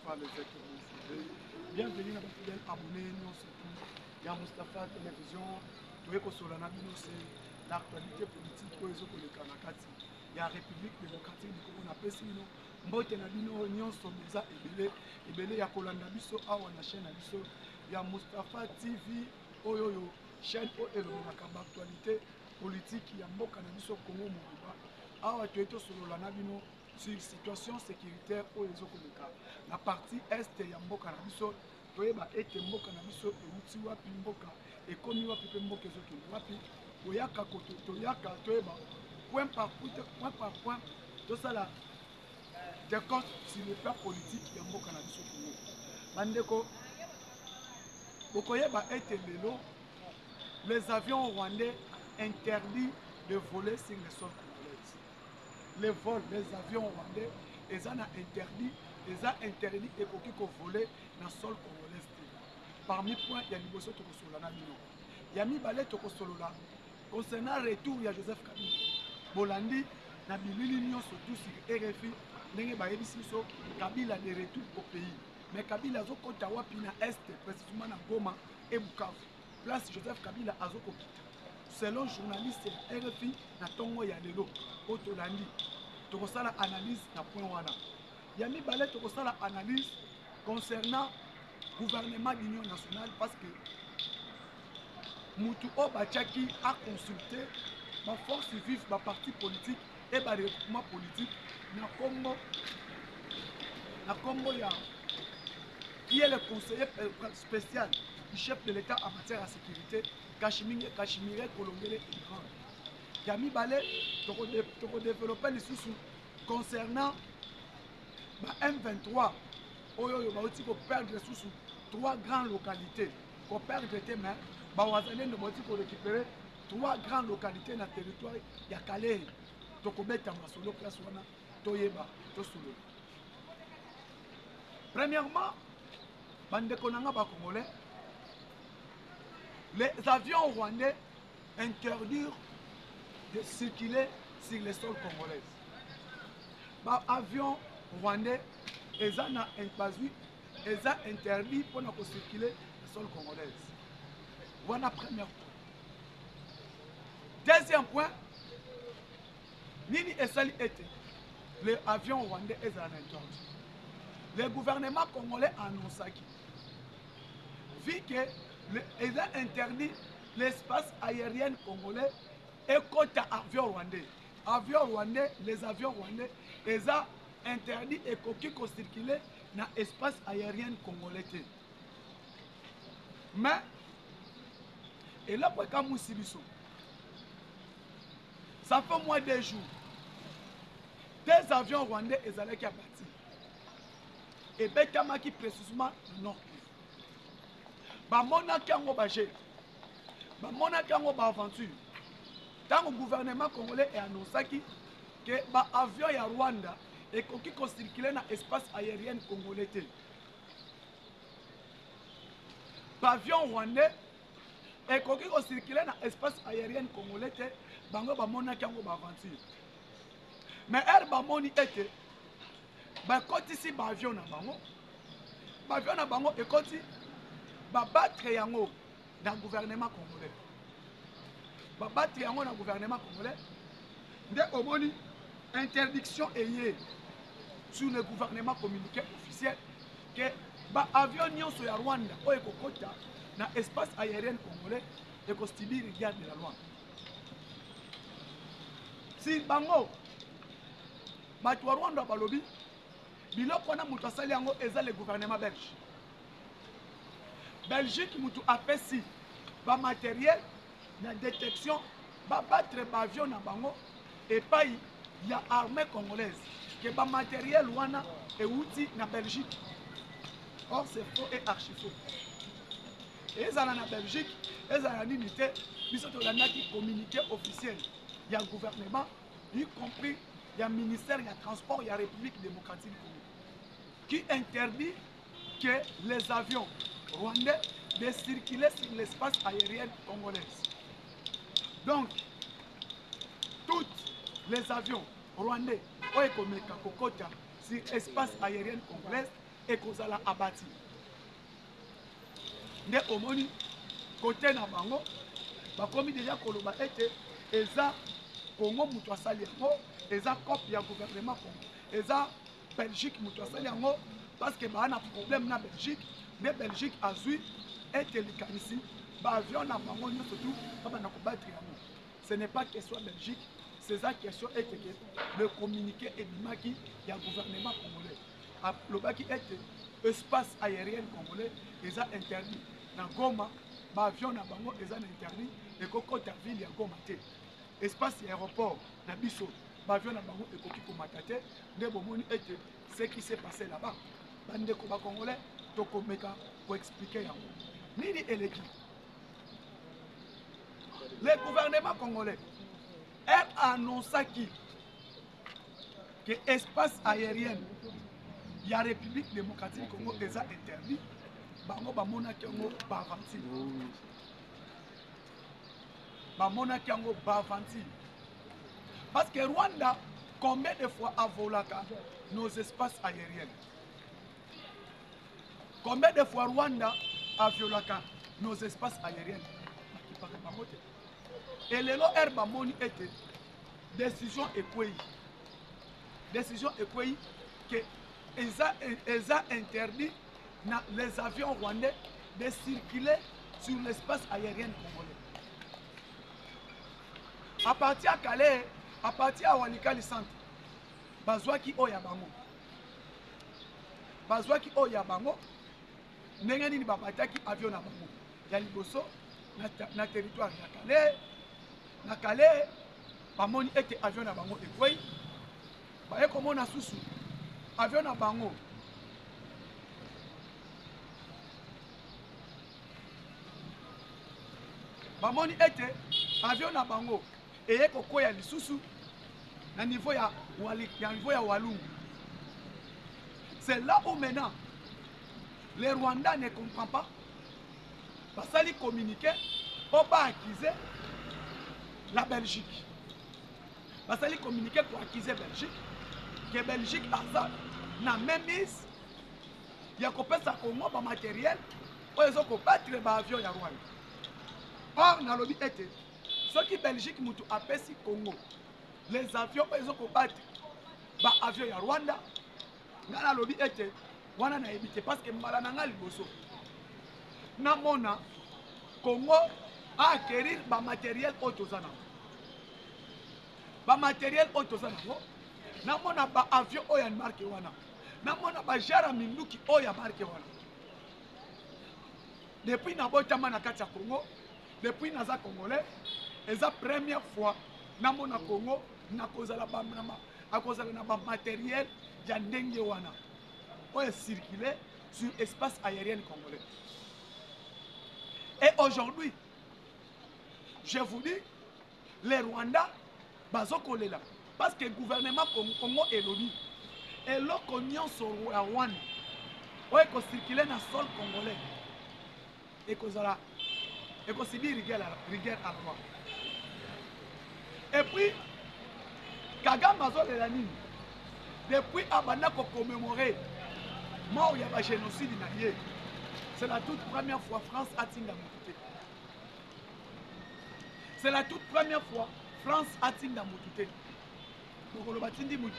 par les êtres. Bienvenue à votre fidèle abonné, nous surtout. Il y a Mustapha Télévision, tu es Kosolana Bino, c'est l'actualité politique pour les autres de Kanakati. Il y a la République démocratique du Congo, on appelle ça Mbote Nabino, Nyon Someza, Ebele, il y a Kolanda Biso, Awa na chaîne Biso, il y a Mustapha TV, Oyoyo, chaîne Oyo, la actualité politique, il y a Mboka Nabiso, Congo, Moruba, Awa tu es Kosolana Bino. Sur la situation sécuritaire au Ezokoleka. La partie est ya mboka na biso toyeba ete mboka na biso euti wapi mboka ekomi wapi pe mboka ezokende wapi toyaka koto toyaka toyeba point par point tosala décompte sur le plan politique ya mboka na biso Congo. Bandeko bokoyeba ete lelo les avions rwandais interdits de voler sur les sols congolais. Les vols, les avions rwandais, ils ont interdit et qu'ils voler dans le sol congolais. Parmi les points, il y a négocié Tokosolola. Il y a mis balai Tokosolola. Concernant le retour, il y a Joseph Kabila. Bolandi, Nabilini, surtout sur RFI, Kabila de retour au pays. Mais Kabila a zoko Wapina Est, précisément à Goma et Bukavu. Place Joseph Kabila a zoko kita. Selon journaliste RFI, na tongo ya lelo otolandi tokosala analyse na point wana yami balé tokosala analyse concernant gouvernement d'union nationale parce que mutu o bachaki a consulté ma force vive ma parti politique et ba regroupement politique na Congo ya qui est le conseiller spécial du chef de l'État en matière de sécurité Kashimire Kolongele Iran. Yami Balé, tu développer les sous concernant M23. Oyo baoti ko perdre sous trois grandes localités. Ko perdre tes mains, bawazane ne baoti ko récupérer trois grandes localités dans le territoire ya Calais. To ko beta masolo place wana toyeba to solo. Premièrement, bande konanga ba congolais. Les avions rwandais interdisent de circuler sur les sols congolais. Les avions rwandais, ils ont interdit pour circuler sur les sols congolais. Voilà le premier point. Deuxième point, Nini Essali était. Les avions rwandais sont interdits. Le gouvernement congolais a annoncé que, vu que ils ont interdit l'espace aérien congolais et côté avion rwandais. Avion rwandais, les avions rwandais, ils ont interdit et qui circuler dans l'espace aérien congolais. Mais, et là, quand nous ça fait moins de jours. Des avions rwandais, ils allaient bâtir. Et Betamaki précisément non. Bamona kango bagé, bamona kango ba aventure. Tant le gouvernement congolais est annoncé que l'avion ya Rwanda et qui circuler dans l'espace aérien congolais. L'avion rwandais et qui circuler dans l'espace aérien congolais, bango bamona kango ba aventure. Mais elle bamoni était, ba koti si ba avion na bango et koti battre yango dans le gouvernement congolais. Battre yango dans le gouvernement congolais. Dès au moni interdiction est sur le gouvernement communiqué officiel que l'avion nyon sur Rwanda ou ekokota dans l'espace aérien congolais et constitue le garde de la loi. Si bango batwa Rwanda balobi biloko na mutu asali yango eza le gouvernement belge. Belgique mutu apesi ba matériel na détection ba battre ba avion na bango et pas ya armée congolaise que ba matériel wana et outil na Belgique. Or c'est faux et archi faux. Et ça na Belgique, et ça na unité biso to lana qui communiqué officiel ya gouvernement y compris ya ministère ya transport ya République démocratique du Congo qui interdit que les avions rwandais de circuler sur l'espace aérien congolais. Donc, tous les avions rwandais ont été kokota sur l'espace aérien congolais, ekozala abati nde omoni côté na bango bakomi déjà koloba ete eza Congo mutu asali yango eza copie ya gouvernement Congo eza Belgique mutu asali yango parce que baa na problème na Belgique nde Belgique azwi ete likanisi baavion na bango nyonso tu babanda kobattre yango. Ce n'est pas question Belgique, c'est ça question ete ke le communiqué ebimaki ya gouvernement congolais alobaki ete espace aérien congolais eza interdit na Goma baavion na bango eza na interdit ekokota ville ya Goma te. Espace aéroport na biso baavion na bango ekoki komata te nde bomoni ete ce qui s'est passé là-bas bandeko bakongolais tokomeka koexplike yango nini eleki. Le gouvernement congolais a annoncé que l'espace aérien de la République démocratique du Congo est interdit. Bango bamonaki yango bavanti. Bamonaki yango bavanti. Parce que Rwanda, combien de fois a volé nos espaces aériens? Combien de fois Rwanda a violé nos espaces aériens? Et le herbe moni était décision écouée. Décision écouée que les a interdit les avions rwandais de circuler sur l'espace aérien congolais. À partir de Calais, à partir de Walikali Centre, bazwaki oyabango. Bazwaki oyabango. Ndenge nini babataki avion na bango. Ya liboso na territoire ya Calais. Na Calais, bamoni ete avion na bango ekwei. Baye komona susu avion na bango. Bamoni ete avion na bango eye kokoya lisusu na niveau ya Walungu. C'est là où maintenant les Rwandais ne comprennent pas. Basali communiquer pour pas accuser la Belgique. Basali communiquer pour accuser la Belgique. Que Belgique n'a même mis il y a coupé sa Congo par matériel pour les autres battre les avions ya Rwanda. Or na lobby était ceux qui Belgique mutu apesi Congo les avions pour les autres battre ba avions ya Rwanda. Na lobby était wana na éviter parce que mbala nanga liboso na mona Congo a acquérir ba matériel autozana. Ba matériel autozana na mona ba avion oya marque wana. Na mona ba jara minduki oya marque wana. Depuis na botama na kati ya Congo, depuis naza congolais, eza première fois na mona Congo na kozala ba akozala na ba matériel ya ndenge wana. Oya circuler sur espace aérien congolais. Et aujourd'hui, je vous dis, les Rwandais, bazokolela parce que le gouvernement Congo est l'ONU. Et l'Oconion sur Rwanda, où est circulé dans le sol congolais. Et qu'on subit rigueur à loi. Et puis, Kagame a dit, depuis Abana pour commémorer mort il y a un génocide in. C'est la toute première fois France a tiré la montée. C'est la toute première fois France a tiré la montée. Donc le bâtiment dit montée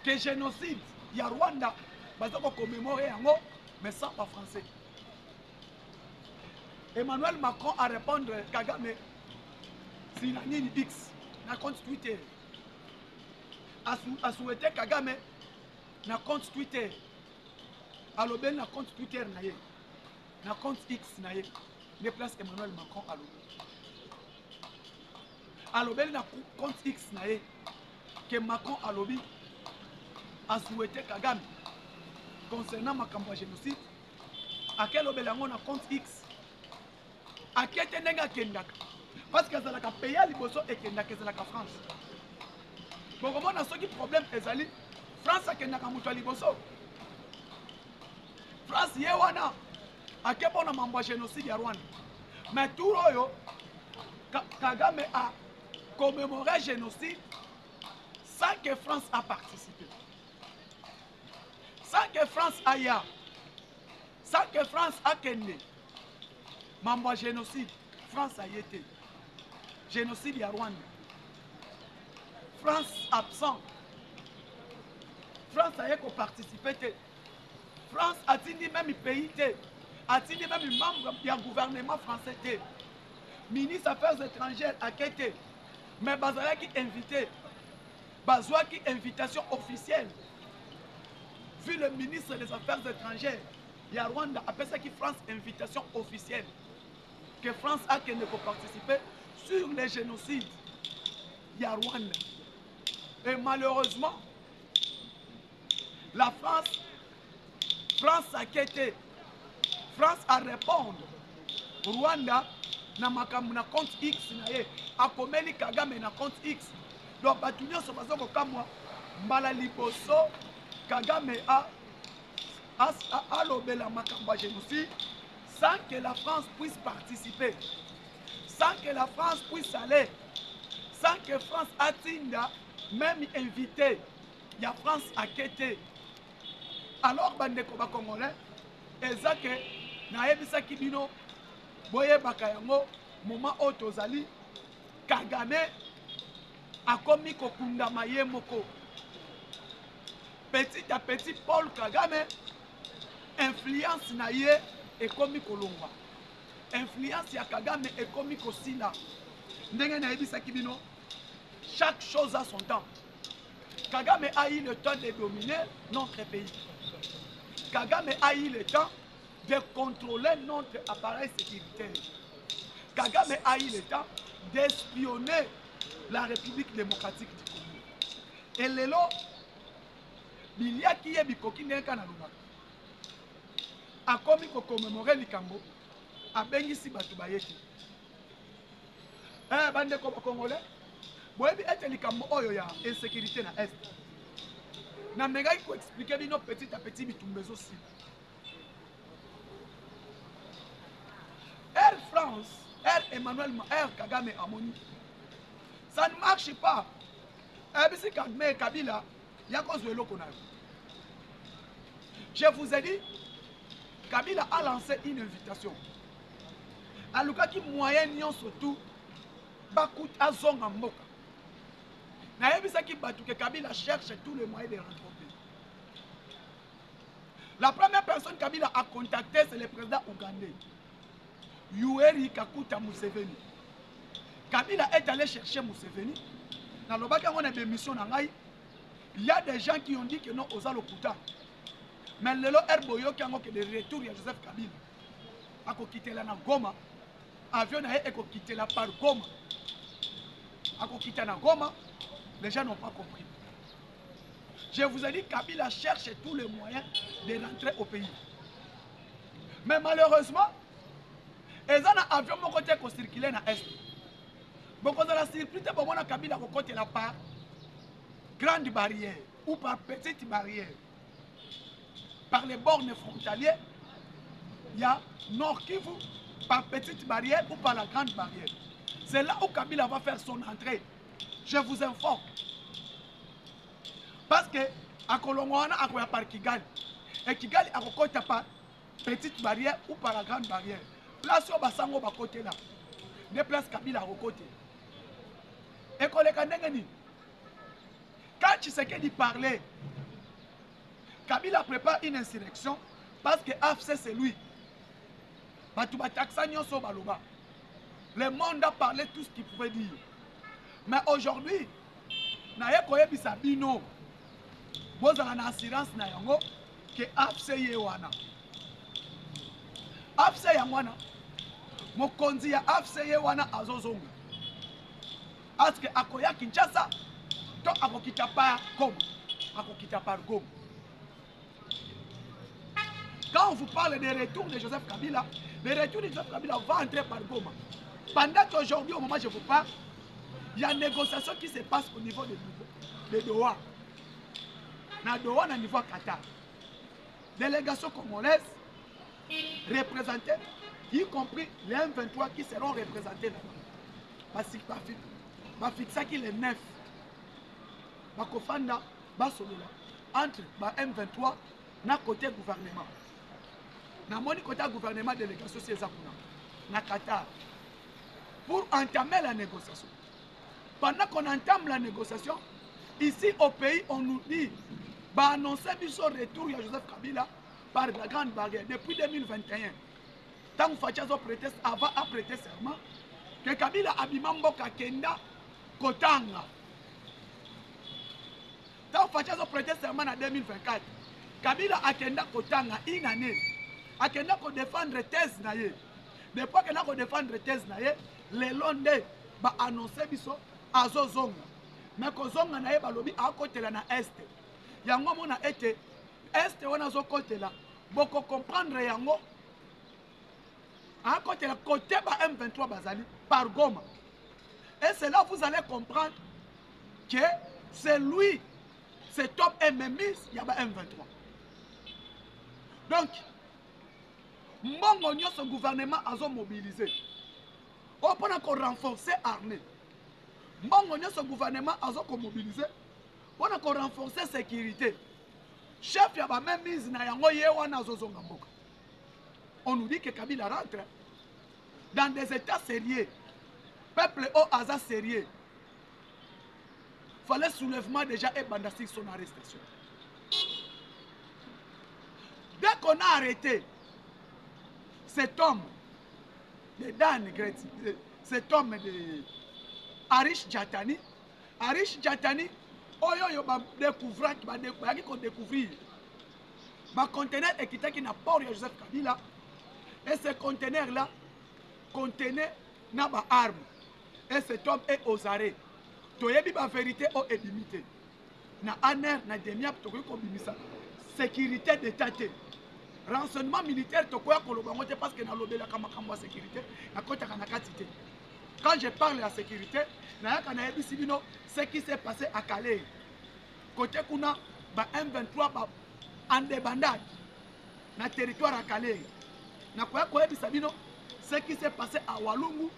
que génocide il y a Rwanda parce qu'on commémorer en haut mais sans pas français. Emmanuel Macron a répondu Kagame si la ligne X na compte Twitter a souhaité Kagame na compte Twitter alobé na compte Twitter naye na compte X naye les places Emmanuel Macron alobé na compte X naye que Macron alobi a souhaité Kagame concernant ma campagne génocide à quel obelango na compte X à quel tenenga kendaka parce que ça la pays à liboso et kendaka c'est la France bon comment on a ce qui problème ezali France a kendaka mutu liboso France yewana à quel point on a mambo génocide ya Rwanda mais tout royo Kagame a commémoré génocide sans que France a participé. Sans que France aille, sans que France a kenné, mambo génocide, France a été. Génocide à Rwanda. France absent. France a participé. France a dit même pays, a dit même membre du gouvernement français. Ministre des Affaires étrangères a été. Mais Bazala qui invité. Bazwa qui invitation officielle. Vu le ministre des Affaires étrangères, il y a Rwanda, après ça qui France invitation officielle. Que France a qui ne peut participer sur les génocides. Il y a Rwanda. Et malheureusement, la France a quitté. France a répondu. Rwanda na makambu na compte X na ye. Akomeli Kagame na compte X. Donc batunyo so bazo kokamwa mbala liboso Kagame a lobela makambu ya génocide sans que la France puisse participer. Sans que la France puisse aller. Sans que France attinda même invité. Il y a France à quitté. Alors bandeko ba congolais eza ke na yebisa kibino boye bakayango moment otozali Kagame akomi kokunda maye moko petit à petit Paul Kagame influence na ye ekomi kolongwa influence ya Kagame ekomi kosila ndenge na yebisa kibino chaque chose a son temps. Kagame a eu le temps de dominer notre pays. Kagame a eu le temps de contrôler notre appareil sécuritaire. Kagame a eu le temps d'espionner la République démocratique du Congo. Et lelo, il y a qui est bikoki n'enka na lubaka. A komi ko commémorer likambo, a bengisi batu bayeki. Bande ko congolais, boyebi ete likambo oyo ya insécurité na est. Na mengai ko expliquer bino petit à petit bitumbezo si. Air France, Air Emmanuel, Air Kagame Amoni. Ça ne marche pas. Ebisi Kagame Kabila, yako zwelo konayo. Je vous ai dit, Kabila a lancé une invitation. Aluka ki moyen nyon surtout bakut azonga mboka. Na yebisa ki batu ke Kabila cherche tous les moyens de rentrer. La première personne Kabila a contacté, c'est le président ougandais, Yoweri Kaguta Museveni. Kabila est allé chercher Museveni. Dans le bac, on a des missions. Il y a des gens qui ont dit que non, aux Alokuta. Mais le lot Herboyo qui a dit que le retour de Joseph Kabila a quitté la Goma. Avion a quitté la par Goma. A quitté la Goma. Les gens n'ont pas compris. Je vous ai dit que Kabila cherche tous les moyens de rentrer au pays. Mais malheureusement, ils ont un avion qui circule dans l'Est. Beaucoup de la circulation, beaucoup de Kabila côté là par grande barrière ou par petite barrière. Par les bornes frontalières, il y a Nord Kivu par petite barrière ou par la grande barrière. C'est là où Kabila va faire son entrée. Je vous informe. Parce que à Kolongwana, à quoi par Kigali. Et Kigali a côté par petite barrière ou par la grande barrière. Place où Basango va côté là. Des places Kabila à côté. Et quand Tshisekedi parlait, Kabila prépare une insurrection parce que AFC c'est lui. Le monde a parlé tout ce qu'il pouvait dire. Mais aujourd'hui, Naye Bisabino, vous avez une assurance que AFC Yewana. AFC Yewana, Mokonzi ya AFC Yewana azozonga. Parce que Akoya Kinshasa, to akokita par Goma. Akokita par Goma. Quand on vous parle des retours de Joseph Kabila, le retour de Joseph Kabila va entrer par Goma. Pendant qu'aujourd'hui, au moment où je vous parle, il y a une négociation qui se passe au niveau de Doha. Na Doha, au niveau Qatar. Délégation congolaise représentée, y compris les M23 qui seront représentés là-bas. Parce que va fixer qui les 9. Va kofanda, va solola entre M23 na côté gouvernement. Na moni côté gouvernement délégation c'est ça na Qatar pour entamer la négociation. Pendant qu'on entame la négociation, ici au pays, on nous dit bah annoncer biso retour à Joseph Kabila par la grande barrière depuis 2021. Tant que Fachazo prêtait avant à prêter serment que Kabila abimamboka kenda kotanga. Tant que Fachazo prêtait serment en 2024. Kabila akenda kotanga une année. Akenda ko défendre thèse na ye. Depuis que na ko défendre thèse na ye, le londe ba annoncer biso azozonga. Mais ko zonga na ye balobi akotela na est. Yango mona ete est wana zo kotela boko comprendre yango akotela côté ba M23 bazali par Goma. Et c'est là vous allez comprendre que c'est lui, c'est top MMIS, il y a M23. Donc, mbongo nyonso gouvernement a mobilisé. On peut encore renforcer l'armée. Mbongo nyonso gouvernement a mobilisé. On peut encore renforcer la sécurité. Chef y a même mise na yango yewana zozonga mboka. On nous dit que Kabila rentre dans des états sérieux. Peuple au hasard sérieux. Fallait soulèvement déjà et bandastique son arrestation. Dès qu'on a arrêté cet homme de Dan Greti, cet homme de Arish Djatani, oyo ba découvrir ba conteneur qui n'a pas Joseph Kabila et ce conteneur là contenait na ba arme et cet homme est aux arrêts. Toyebi ba vérité o ébimité. Na aner na demiap to ko bimisa. Sécurité d'état. Renseignement militaire to koya kolobango te parce que na lobela kama kama sécurité na kota kana katité. Quand je parle de la sécurité, na yaka na yebisi bino ce qui s'est passé à Calais. Côté kuna ba M23 ba en débandade na territoire à Calais. Na koya koyebisa bino ce qui s'est passé à Walungu,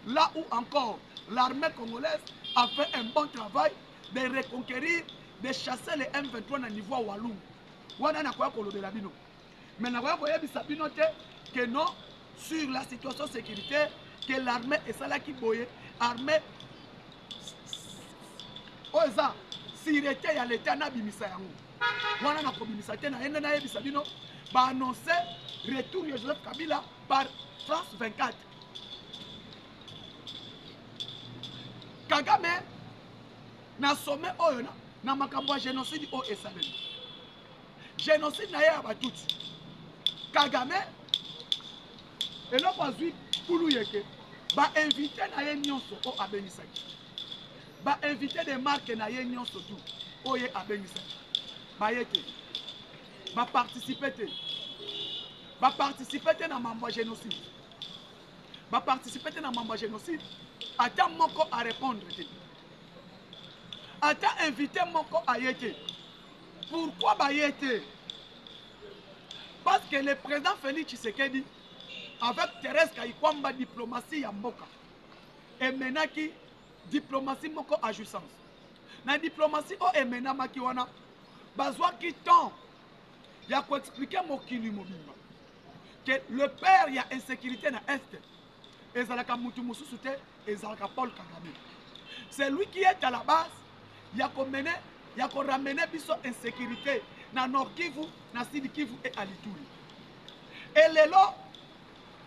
là où encore l'armée congolaise a fait un bon travail de reconquérir, de chasser les M23 à niveau Walungu. Wana na koya kolobela bino. Mais na koya koyebisa bino te que non sur la situation sécuritaire que l'armée est celle qui boye, armée oza sirete ya l'état na bimisa yango. Wana na ko bimisa te na ende na yebisa bino ba annoncer retour de Joseph Kabila par France 24. Kagame na sommet oyo na makambo ya génocide o esaleli. Génocide na ye ya batuti. Kagame eloko azwi pulu yeke ba invité na ye nyonso o abenisaki. Ba invité de marque na ye nyonso tu o ye abenisaki. Ba yete. Ba participer te. Ba participer te na mambo ya génocide. Ba participer te na mambo ya génocide. Ata moko à répondre te. Ata invité moko à yete. Pourquoi ba yete? Parce que le président Félix Tshisekedi avec Thérèse Kayikwamba diplomatie ya mboka et maintenant qui diplomatie moko à jouissance. Na diplomatie o emena maki wana bazwa ki temps ya ko expliquer mokili mobimba que le père y a insécurité na est ezalaka mutu mususu te ezalaka Paul Kagame. C'est lui qui est à la base ya ko mener ya ko ramener biso insécurité na Nord Kivu, na Sud Kivu et à Lituri. Et lelo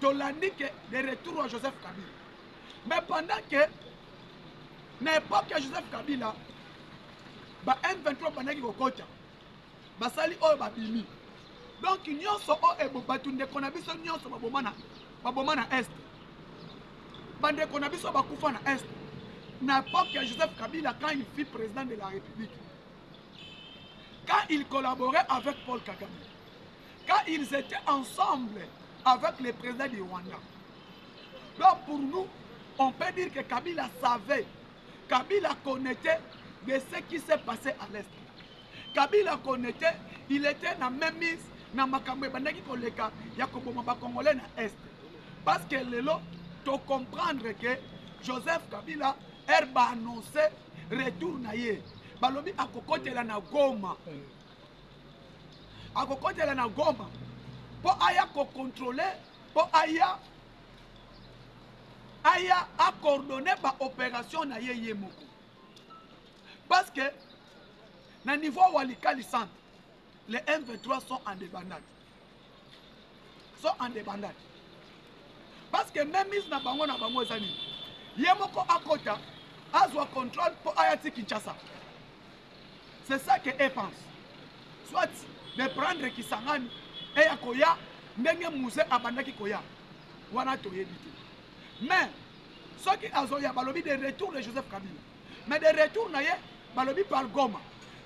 tolandi que de retour à Joseph Kabila. Mais pendant que n'importe que Joseph Kabila ba M23 banaki kokota basali oyo babimi. Donc nyonso o ebobatu ndeko na biso nyonso baboma na est. Bandeko na biso bakufa na est. N'importe que Joseph Kabila quand il fut président de la République. Quand il collaborait avec Paul Kagame. Quand ils étaient ensemble avec le président du Rwanda. Donc pour nous, on peut dire que Kabila savait, Kabila connaissait de ce qui s'est passé à l'Est. Kabila connaissait, il était dans la même mise, dans makambo bandaki koleka ya koboma ba Congolais na Est. Parce que lelo to comprendre que Joseph Kabila herba annoncé retour na ye. Balobi akokotela na Goma. akokotela na Goma pour aya ko contrôler pour aya a coordonné ba opération na ye moko parce que na niveau Walikali centre les M23 sont en débandade parce que même mise na bango ezani ye moko akota azwa contrôle pour ayati Kinshasa. C'est ça que eux pensent. Soit de prendre Kisangani et Yakoya, ndenge musée abandaki koya. Wana toyebite. Mais ceux qui azoya balobi de retour de Joseph Kabila. Mais de retour naye balobi par Goma.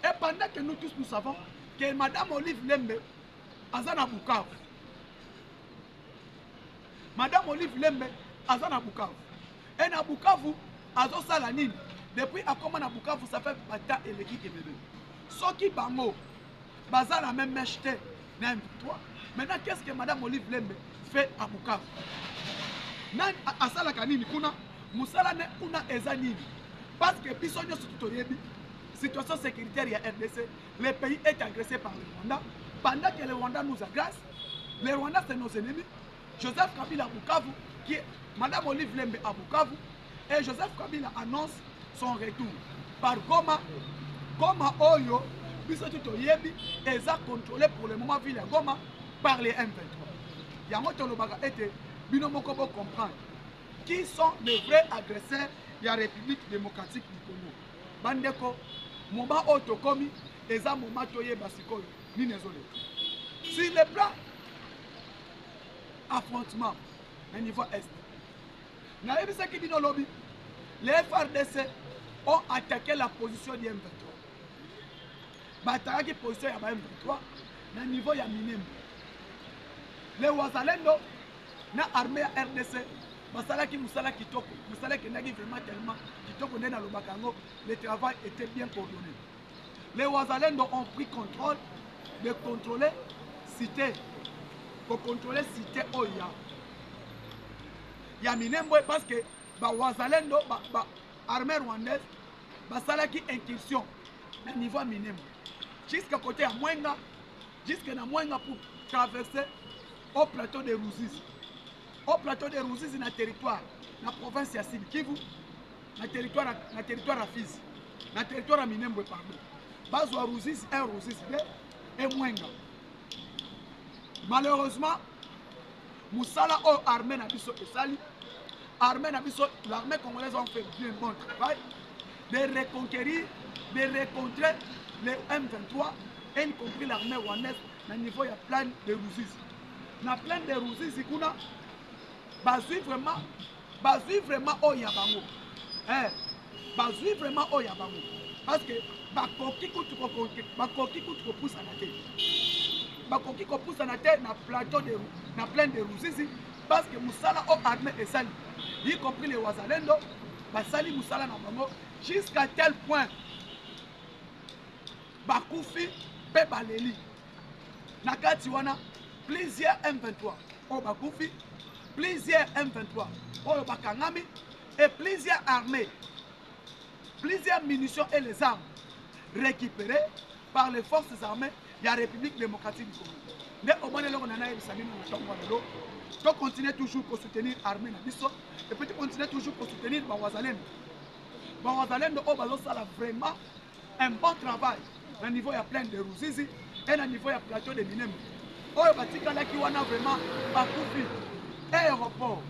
Et pendant que nous tous nous savons que Madame Olive Lembe azana Bukavu. Madame Olive Lembe azana Bukavu. Et na Bukavu azo sala nini? Depuis à comment na Bukavu ça fait bata et l'équipe bébé. Ceux qui bango baza la même mèche na M23. Maintenant qu'est-ce que Madame Olive Lembe fait à Bukavu? Nan asala kanini kuna musala ne kuna ezanini. Parce que biso nyoso tutoyebi situation sécuritaire ya RDC, le pays est agressé par le Rwanda. Pendant que le Rwanda nous agresse, le Rwanda c'est nos ennemis. Joseph Kabila à Bukavu, qui est Madame Olive Lembe à Bukavu, et Joseph Kabila annonce son retour par Goma. Goma Oyo, biso tutoyebi, eza contrôlé pour le moment ville Goma par les M23. Yango tolobaka ete bino moko bo comprendre qui sont les vrais agresseurs de la République démocratique du Congo. Bandeko, moment otokomi, eza moment toye basikoyo, ni nezole. Sur le plan affrontement, au niveau est, na ebisa ki bino lobby, les FARDC ont attaqué la position du M23. Bataki position ya M23 na niveau ya Minembwe. Les Wazalendo na armée ya RDC basalaki musala kitoko, musala kendaki vraiment tellement kitoko nde na lobakango, le travail était bien coordonné. Les Wazalendo ont pris contrôle de contrôler cité, pour contrôler cité Oya. Ya Minembwe parce que ba Wazalendo ba armée rwandaise basalaki incursion na niveau Minembwe. Jusqu'à côté à Mwenga, jusqu'à Mwenga pour traverser au plateau de Ruzizi. Au plateau de Ruzizi, dans le territoire, dans la province de Sud Kivu, dans le territoire de Fizi, dans le territoire de Minembwe, pardon. Bazo Ruzizi, un Ruzizi, et Mwenga. Malheureusement, Moussala ou armée Nabiso et Sali, l'armée congolaise a fait bien bon travail de reconquérir, de rencontrer les M23, et y compris l'armée rwandaise, au niveau de la plaine de Ruzizi. Dans la plaine de Ruzizi, bazui vraiment au Yabango. Bazui vraiment au Yabango. Parce que bakoki kutu pousse à la tête. Bakoki ko pousse à la tête dans plateau de na plaine de Ruzizi parce que Moussala au armée et sali. Y compris les Wazalendo, basali Moussala na bango jusqu'à tel point bakufi pe baleli. Nakati wana plusieurs M23 au bakufi, plusieurs M23 au bakangami et plusieurs armées, plusieurs munitions et les armes récupérées par les forces armées de la République démocratique du Congo. Mais au moins, on continue toujours à soutenir l'armée et puis on continue toujours à soutenir Bawazalendo. Bawazalendo a vraiment un bon travail au niveau de la plaine de Ruzizi et au niveau du plateau de Minembwe. Oyo batikala ki wana vraiment bakufi aéroport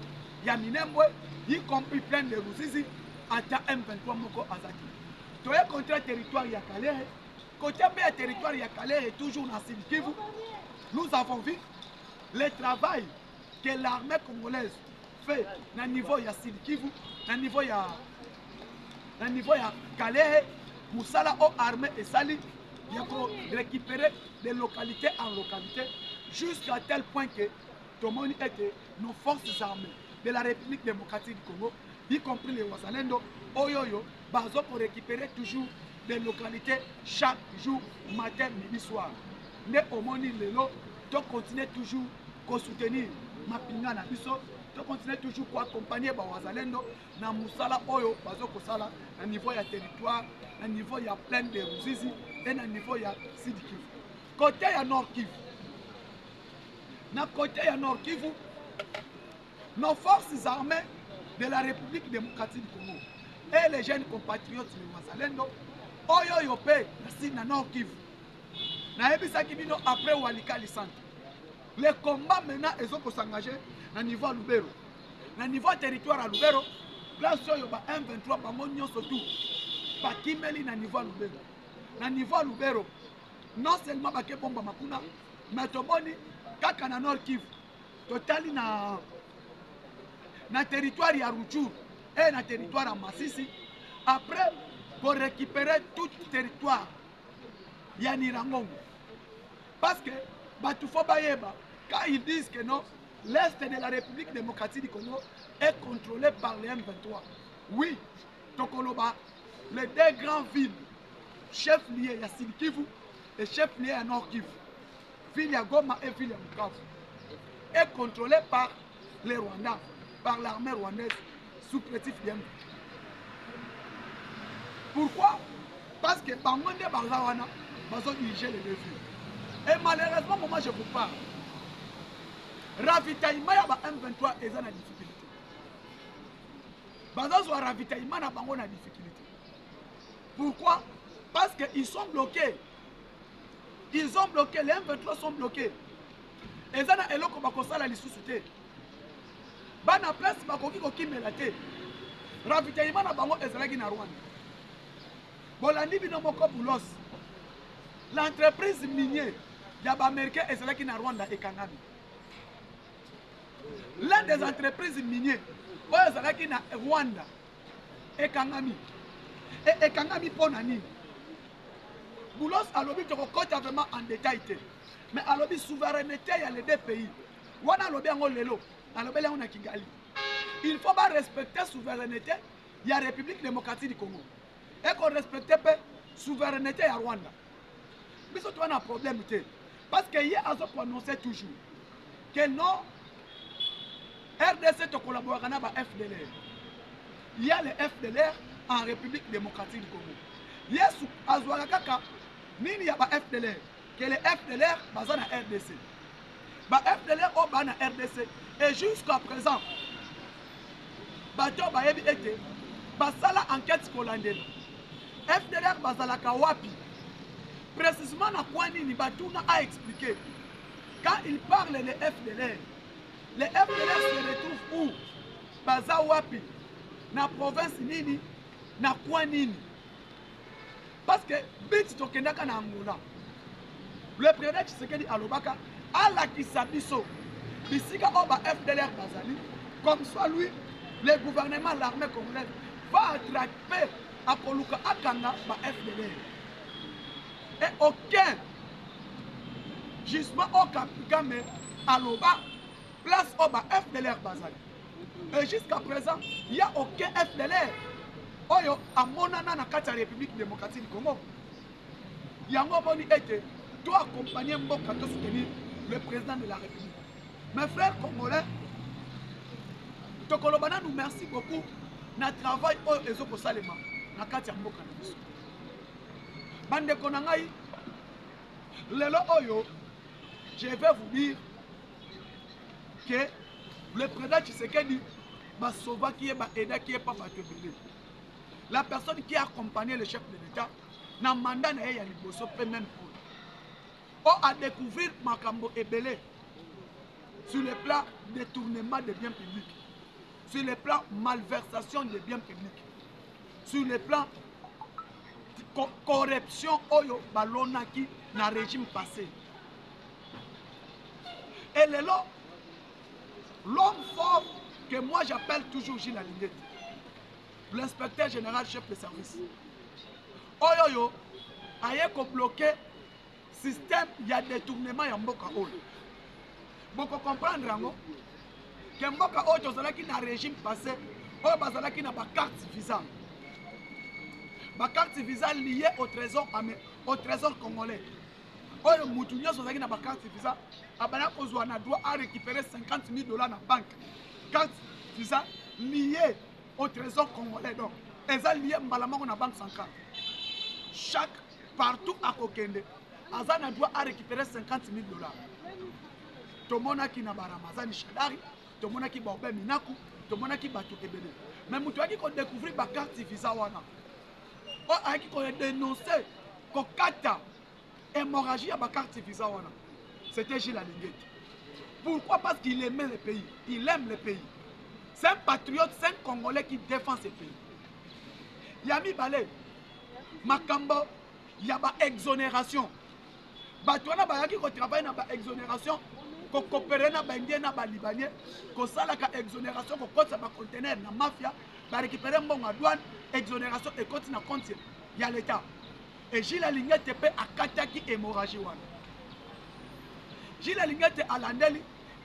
ya Minembwe y compris plaine de Ruzizi ata M23 moko azaki. Toye contre territoire ya Kalehe, côté bien territoire ya Kalehe toujours dans Sud Kivu. Nous avons vu le travail que l'armée congolaise fait au niveau ya Sud Kivu, au niveau ya Kalehe, Moussala au armée et sali, il faut récupérer des localités en localité jusqu'à tel point que tout le monde était nos forces armées de la République démocratique du Congo, y compris les Wazalendo, Oyoyo, Bazo pour récupérer toujours des localités chaque jour, matin, midi, soir. Mais au monde lelo, tu continues toujours à soutenir Mapinga na biso, tu continues toujours à accompagner Wazalendo na Moussala Oyo, Bazo Kosala, au niveau du territoire, au niveau de la plaine de Ruzizi et au niveau de Sud Kivu. côté à Nord Kivu. Na côté à Nord Kivu, nos forces armées de la République démocratique du Congo et les jeunes compatriotes de Wazalendo, Oyo Yope, na Nord Kivu. Na ebisaki bino après Walikali Centre. Les combats maintenant, ils ont s'engager à niveau à Lubero. À niveau territoire à Lubero, place où ba M23 ba monyo surtout. Ba kimeli na niveau à Lubero. Na niveau à Lubero, non seulement ba ke bomba makuna, mais toboni kaka na Nord Kivu. Totali na territoire ya Rutshuru et na territoire à Masisi. Après, pour récupérer tout territoire ya Nirangongo. Parce que Batufo Bayeba, quand ils disent que non, l'Est de la République démocratique du Congo est contrôlé par les M23. Oui, Tokoloba, les deux grandes villes, chefs liés à Sud Kivu et chefs liés à Nord Kivu, ville à Goma et ville à Bukavu, est contrôlé par les Rwandais, par l'armée rwandaise sous prétif M23. Pourquoi? Parce que par moins de Barawana, ils ont dirigé les deux villes. Et malheureusement, moi je vous parle. Ravitaillement ya M23 est en difficulté. Bazo soit ravitaillement na bango na difficulté. Pourquoi? Parce qu'ils sont bloqués. Ils ont bloqué, les M23 sont bloqués. Et ça na eloko bakosala lisusu te. Bana place bakoki kokimela te. Ravitaillement na bango ezalaki na Rwanda. Bolandi bino moko bulos. L'entreprise minière d'Américains américain ezalaki na Rwanda ekangami. L'un des entreprises minières oyo ezalaki na Rwanda ekangami. Et ekangami pona nini? Boulos alobi tokokota vraiment en détail te. Mais alobi souveraineté ya les deux pays. Wana alobi yango lelo, alobi yango na Kigali. Il faut pas respecter souveraineté ya République démocratique du Congo. Et qu'on respecte pas souveraineté ya Rwanda. Mais surtout on a un problème. Parce qu'il y a à se prononcer toujours que non, RDC te collabore avec FDLR. Il y a le FDLR en République démocratique du Congo. Il y a à Zouarakaka, il y a FDLR. Que le FDLR est dans la RDC. Le FDLR est dans la RDC. Et jusqu'à présent, bato bayebi ete basala enquête kolandela. FDLR bazalaka wapi? Précisément na quoi nini Batuna a expliqué. Quand il parle de FDLR, les FDLR se retrouvent où? Baza wapi? Na province nini? Na quoi nini? Parce que bit tokendaka na Angola. Le président Tshisekedi alobaka ala kisabiso. Bisika oba FDLR bazali comme soit lui le gouvernement l'armée congolaise va attraper à Koluka Akanga ba FDLR. Et aucun jugement au Kapikame à l'Oba place au FDLR Bazali. Et jusqu'à présent, il n'y a aucun FDLR. Oyo à Monana na la République démocratique du Congo. Il y a un bon été, toi accompagner Mboka de soutenir le président de la République. Mes frères congolais, Tokolobana nous merci beaucoup. Notre travail est au Salema. Na kati ya mboka na biso. Bande konangai lelo oyo, je vais vous dire que le président Tshisekedi va sauver qui est ba aida qui est pas batebele. La personne qui a accompagné le chef de l'État na mandat na ya liboso peut même pour a découvrir makambo ebele sur le plan détournement des biens publics, sur le plan malversation des biens publics, sur le plan corruption oyo balonaki na régime passé. Et l'homme fort que moi j'appelle toujours Gilles Alingeti, l'inspecteur général chef de service. Oyoyo aye ko bloquer système ya détournement ya mboka oyo. Boko comprendre yango que mboka oyo tozalaki na régime passé oyo bazalaki na ba carte visa. Ma carte visa liée au trésor congolais. Oyo mutu nyonso ozalaki na ba carte visa abana kozwa na droit à récupérer 50 000 $ na banque. Carte visa liée au trésor congolais. Donc, elles sont liées à la banque centrale. Chaque partout à Kokende, Azana doit récupérer 50 000 $. Tomonaki na baramazani Shadari, tomonaki baobe minaku, tomonaki bato ebele. Mais mutu aki ko découvrir ba carte visa wana. O aki ko dénoncer ko kata hémorragie à ba carte visa wana. C'était Gilles Alinguet. Pourquoi? Parce qu'il aimait le pays. Il aime le pays. C'est un patriote, c'est un Congolais qui défend ce pays. Yami Balé, Makambo, il y a une exonération. Batouana Bayaki qui travaille dans l'exonération, qui coopère dans les Indiens, dans les Libanais, qui a une exonération, qui compte sur les conteneurs, dans la mafia, qui récupère un bon à douane, exonération et continue à compter. Il y a l'État. Et Gilles Alinguet peut à Kataki hémorragie. Gilles Alinguet à l'Andeli,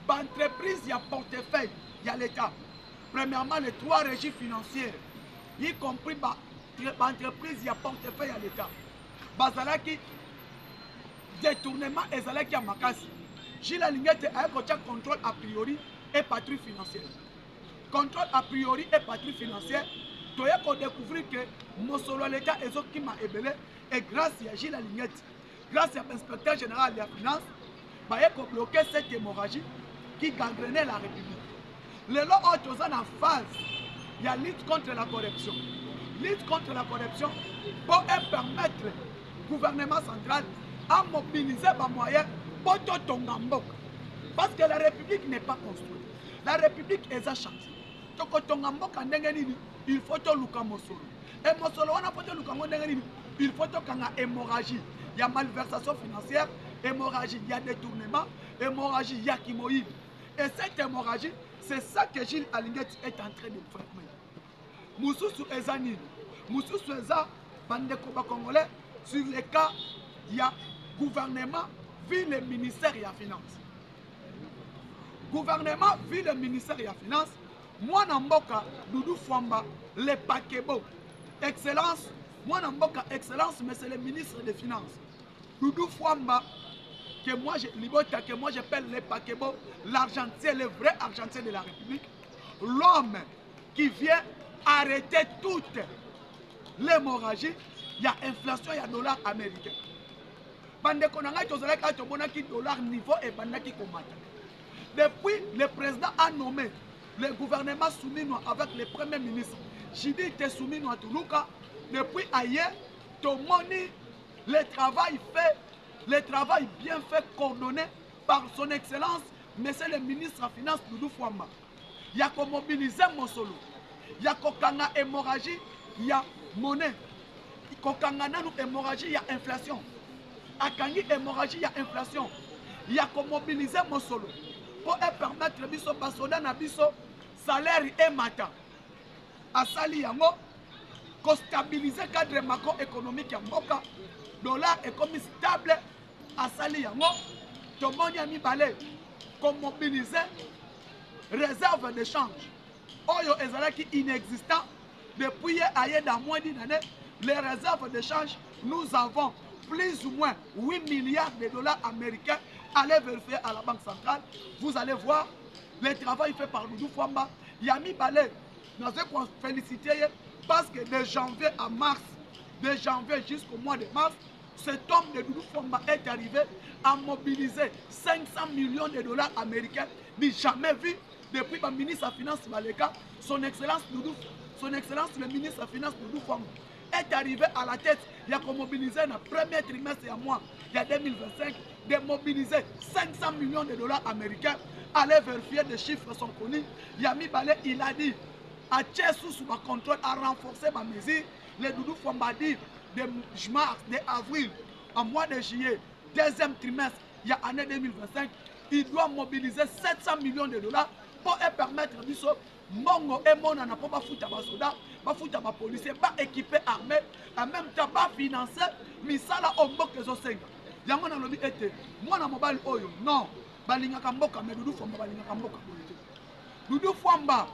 l'entreprise, il y a portefeuille, il y a l'État. Premièrement, les 3 régies financières, y compris l'entreprise, il y a portefeuille à l'État. Bazalaki, détournement et Zalaki à Makasi. Gilles Alinguet a un contrôle a priori et patrouille financière. Contrôle a priori et patrouille financière, tu as découvert que Mosolo l'État est ce qui m'a ébélé et grâce à Gilles Alinguet, grâce à l'inspecteur général de la finance, il a bloqué cette hémorragie qui gangrenait la République. Les lois sont en phase. Il y a lutte contre la corruption. Lutte contre la corruption pour permettre au gouvernement central à mobiliser des moyens pour tout Mboka. Parce que la République n'est pas construite. La République est à chantier. Il faut que Luka Mosolo. Et Mosolo, il faut que hémorragie. Il y a malversation financière, hémorragie, il y a détournement, hémorragie, il y a Kimoïd. Et cette hémorragie, c'est ça que Gilles Alinguet est en train de faire. Moussoussou Ezanine, Moussoussou Eza, Bandeko Congolais, sur les cas, il y a gouvernement, vu le ministère et la finance. Gouvernement, vu le ministère et la finance, moi Namboka, Doudou Fwamba, les Pakebo, Excellence, moi Namboka, Excellence, mais c'est le ministre des Finances. Doudou Fwamba, que moi j'appelle les Pakebo, l'argentier, le vrai argentier de la République, l'homme qui vient arrêter toute l'hémorragie, il y a inflation, il y a dollar américain. Dollar niveau et depuis le président a nommé le gouvernement soumis avec le premier ministre, Jidi était soumis à Toulouka, depuis ailleurs, Tomoni, le travail bien fait, coordonné par son excellence, monsieur le ministre des Finances, Doudou Fwamba. Il y a qu'à mobiliser Mosolo. Il y a qu'à hémorragie, il y a monnaie. Qu'à hémorragie, il y a inflation. À Kangi hémorragie, il y a inflation. Il y a qu'à mobiliser Mosolo pour permettre biso basoda na biso salaire et mata. À Sali Yango, pour stabiliser le cadre macroéconomique ya mboka, dollar est comme stable à Sali Yango, tout le monde a mis balai, pour mobiliser réserve de change. Oyo ezalaki inexistant depuis ailleurs dans moins d'une année. Les réserves de change, nous avons plus ou moins 8 milliards de dollars américains. Allez vérifier à la Banque centrale. Vous allez voir le travail fait par Doudou Fwamba. Yami Balé, nous allons féliciter parce que de janvier à mars, de janvier jusqu'au mois de mars, cet homme de Doudou Fwamba est arrivé à mobiliser 500 millions de dollars américains, ni jamais vu depuis le ministre des Finances Maleka, son excellence le ministre des Finances Doudou Fwamba est arrivé à la tête. Il a mobilisé dans le premier trimestre à mois, il y a 2025, de mobiliser 500 millions de dollars américains. Allez vérifier, des chiffres sont connus. Yami Balé, il a dit, à Tchessou sous ma contrôle, à renforcer ma mesure. Les Doudou Fwamba dit, de mars, de avril, en mois de juillet, deuxième trimestre, il y a année 2025, il doit mobiliser 700 millions de dollars pour permettre biso Mongo et Mona n'a pas foutu à soldats, pas foutu à policiers, pas équipé armé, en même temps pas financé, mais ça là on bloque les osenga. Yango na lobi été, moi na mobile oyo, non, balinga kamboka, mais Doudou Fwamba balinga kamboka. Doudou Fwamba,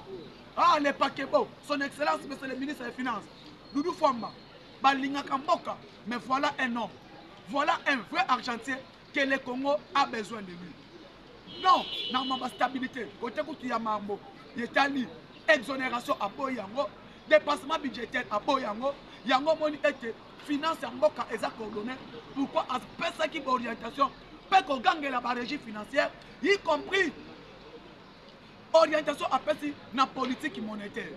ah les Pakebo, son excellence, monsieur le ministre des Finances, Doudou Fwamba, balinga kamboka, mais voilà un homme, voilà un vrai argentier que le Congo a besoin de lui. Non, non, ma stabilité, côté où tu y a mambo. Yetali, exonération à Boyango, dépassement budgétaire à Boyango, Yango moni était finance en mboka eza coordonné pourquoi apesa qui orientation peut qu'on gagne la régie financière y compris orientation apesi na politique monétaire.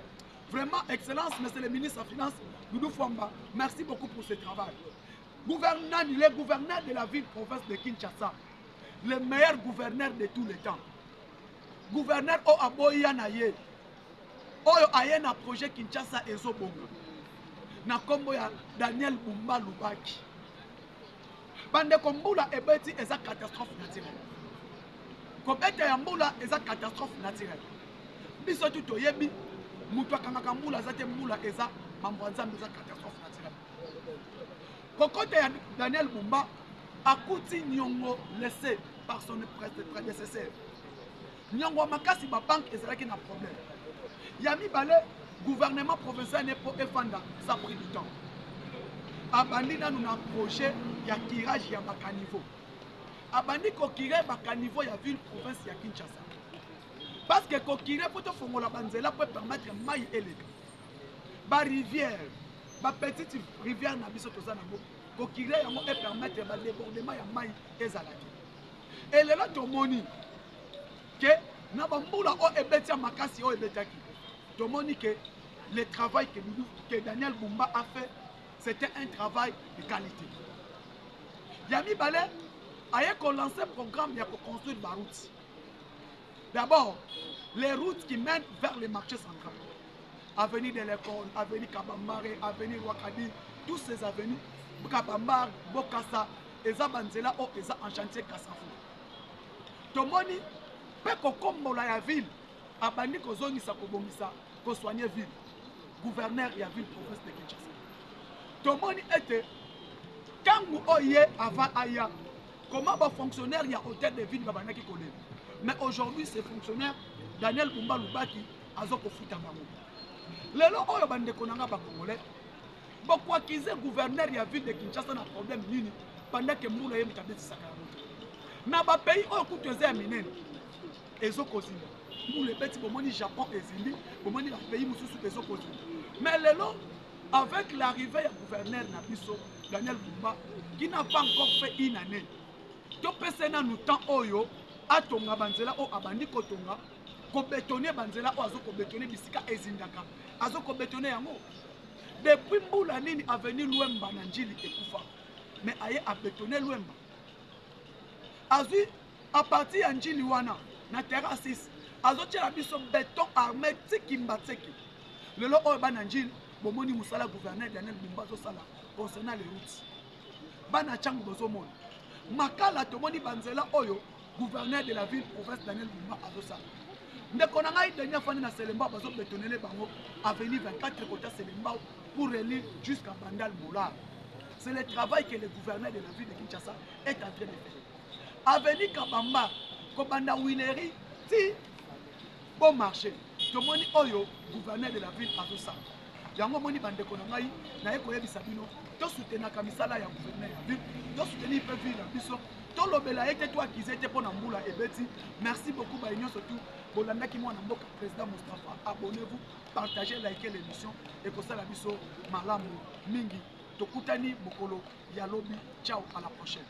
Vraiment excellence monsieur le ministre des Finances Doudou Fwamba, merci beaucoup pour ce travail. Le gouverneur de la ville province de Kinshasa, le meilleur gouverneur de tous les temps. Gouverneur o aboya na ye. Oyo aye na projet Kinshasa ezobonga. Na kombo ya Daniel Bumba Lubaki. Bande kombula ebeti eza catastrophe naturelle. Kobete ya mbula eza catastrophe naturelle. Biso tu toyebi mutu akangaka mbula zate mbula eza mambo nzambe eza catastrophe naturelle. Kokote ya Daniel Bumba akuti nyongo laissé par son prédécesseur. Nyongo makasi ba banque ezalaki na problème. Yami balé gouvernement provincial n'est pas efanda, ça a pris du temps. Abandi na nous un projet ya tirage ya bakaniveau. Abandi ko kire bakaniveau ya ville province ya Kinshasa. Parce que ko kire poto fongola banzela peut permettre mai eleka. Ba rivière, ba petite rivière na biso tozana ngo. Ko kire yango et permettre ba débordement ya mai ezalaki. Et là tomoni que na bambula o ebetia makasi o ebetaki. Tomoni que le travail que Daniel Bumba a fait, c'était un travail de qualité. Yami Balé a lancé un programme pour construire des routes. D'abord, les routes qui mènent vers le marché central. Avenue de l'école, avenue Kabambare, avenue Wakadi, tous ces avenues, Kabambar, Bokassa, Eza Banzela, Eza en chantier Kassafou. Tomoni, Peko Kombo la ville, Abandi Kozongi Sakobomisa, pour soigner ville, gouverneur et la ville province de Kinshasa. Tout le monde était, quand vous voyez avant Aya, comment les fonctionnaires il y a hôtel de ville qui connaissent. Mais aujourd'hui, ces fonctionnaires, Daniel Bumba Lubaki, Azoko Futabango. Les gens qui ont des Congolais, pourquoi qu'ils aient gouverneur et la ville de Kinshasa un problème nini pendant que Moula est Moutabé Sakaramoto. Dans les pays où ils ont des minés, ils ont causé. Nous les petits bomoni Japon et Zimbi, bomoni la pays mususu des opposés. Mais le long, avec l'arrivée du gouverneur Nabiso, Daniel Bumba, qui n'a pas encore fait une année, tout personnel nous temps oyo, atonga banzela o abandi kotonga, ko bétonner banzela o azo ko bétonner bisika ezindaka, azo ko bétonner yango. Depuis Mboula nini avenue Luemba na Njili ekufa, mais aye a bétonner Luemba. Azu à partir de Njili wana na terrasse azotia la biso béton armé tikimba teki. Le lo oyo bananjil bomoni musala gouverneur Daniel Bumba zo sala concernant les routes. Bana changu bozo mona. Makala tomoni banzela oyo gouverneur de la ville province Daniel Bumba azo sala. Ndeko na ngai dernière fois na Selemba bazo bétonner bango avenue 24 côté Selemba pour aller jusqu'à Bandal Moula. C'est le travail que le gouverneur de la ville de Kinshasa est en train de faire. Avenue Kabamba, Kobanda Winery, si bon marché. Tout le monde oyo gouverneur de la ville a tout ça. Yango moni bande konangai na eko yebi sabino. To soutenir kamisala ya gouverneur ya ville. To soutenir pe ville la biso. To lobela ete toi qui étaient pour Namboula et Betty. Merci beaucoup ba union surtout. Bolanda ki mwana mboka président Moustapha. Abonnez-vous, partagez, likez l'émission et ko sala biso malamu mingi. Tokutani mokolo ya lobi. Ciao, à la prochaine.